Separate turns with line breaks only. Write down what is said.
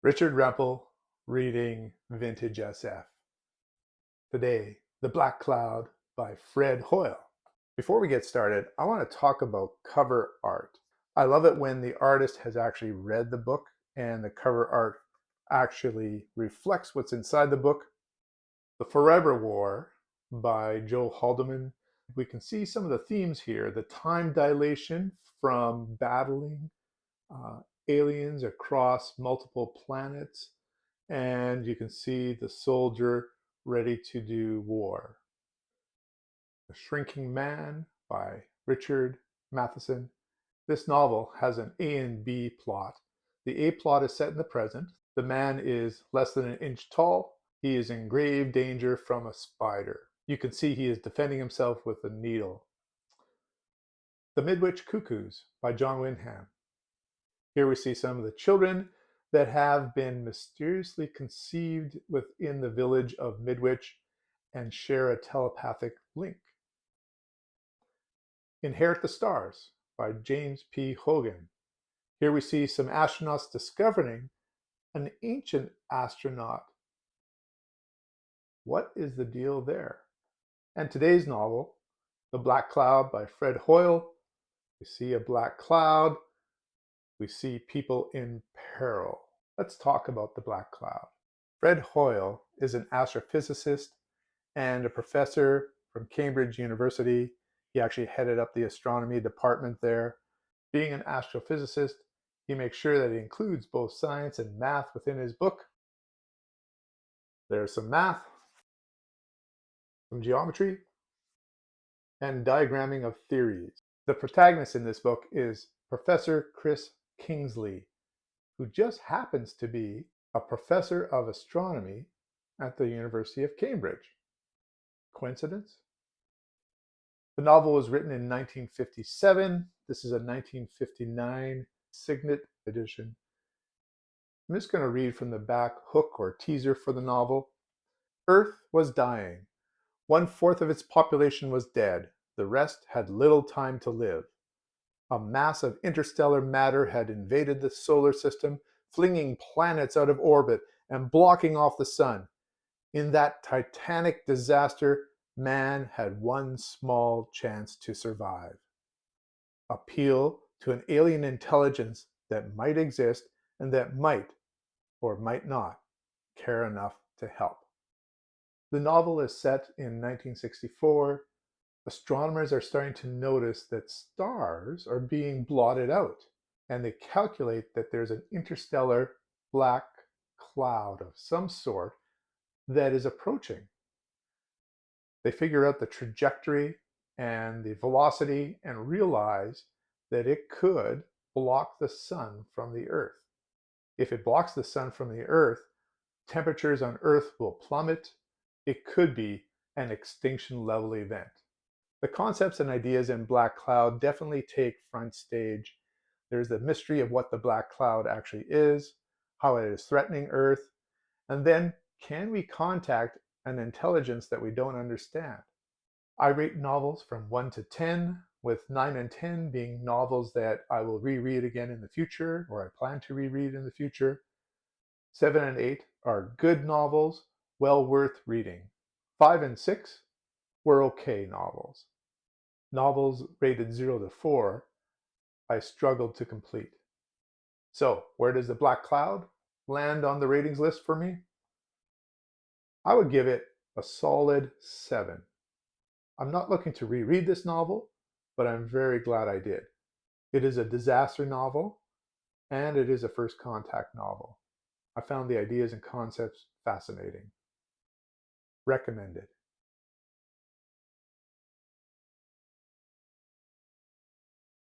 Richard Rempel reading Vintage SF. Today, The Black Cloud by Fred Hoyle. Before we get started, I want to talk about cover art. I love it when the artist has actually read the book and the cover art actually reflects what's inside the book. The Forever War by Joe Haldeman. We can see some of the themes here. The time dilation from battling aliens across multiple planets, and you can see the soldier ready to do war. The Shrinking Man by Richard Matheson. This novel has an A and B plot. The A plot is set in the present. The man is less than an inch tall. He is in grave danger from a spider. You can see he is defending himself with a needle. The Midwich Cuckoos by John Wyndham. Here we see some of the children that have been mysteriously conceived within the village of Midwich and share a telepathic link. Inherit the Stars by James P. Hogan. Here we see some astronauts discovering an ancient astronaut. What is the deal there? And today's novel, The Black Cloud by Fred Hoyle. We see a black cloud. We see people in peril. Let's talk about the black cloud. Fred Hoyle is an astrophysicist and a professor from Cambridge University. He actually headed up the astronomy department there. Being an astrophysicist, he makes sure that he includes both science and math within his book. There's some math, some geometry, and diagramming of theories. The protagonist in this book is Professor Chris Kingsley, who just happens to be a professor of astronomy at the University of Cambridge. Coincidence? The novel was written in 1957. This is a 1959 Signet edition. I'm just going to read from the back hook or teaser for the novel. Earth was dying. 1/4 of its population was dead. The rest had little time to live. A mass of interstellar matter had invaded the solar system, flinging planets out of orbit and blocking off the sun. In that titanic disaster, man had one small chance to survive. Appeal to an alien intelligence that might exist and that might, or might not, care enough to help. The novel is set in 1964. Astronomers are starting to notice that stars are being blotted out, and they calculate that there's an interstellar black cloud of some sort that is approaching. They figure out the trajectory and the velocity and realize that it could block the sun from the Earth. If it blocks the sun from the Earth, temperatures on Earth will plummet. It could be an extinction level event. The concepts and ideas in Black Cloud definitely take front stage. There's the mystery of what the black cloud actually is, how it is threatening Earth, and then can we contact an intelligence that we don't understand? I rate novels from 1 to 10, with 9 and 10 being novels that I will reread again in the future, or I plan to reread in the future. 7 and 8 are good novels, well worth reading. 5 and 6 were okay novels. Novels rated 0 to 4, I struggled to complete. So, where does The Black Cloud land on the ratings list for me? I would give it a solid 7. I'm not looking to reread this novel, but I'm very glad I did. It is a disaster novel, and it is a first contact novel. I found the ideas and concepts fascinating. Recommended.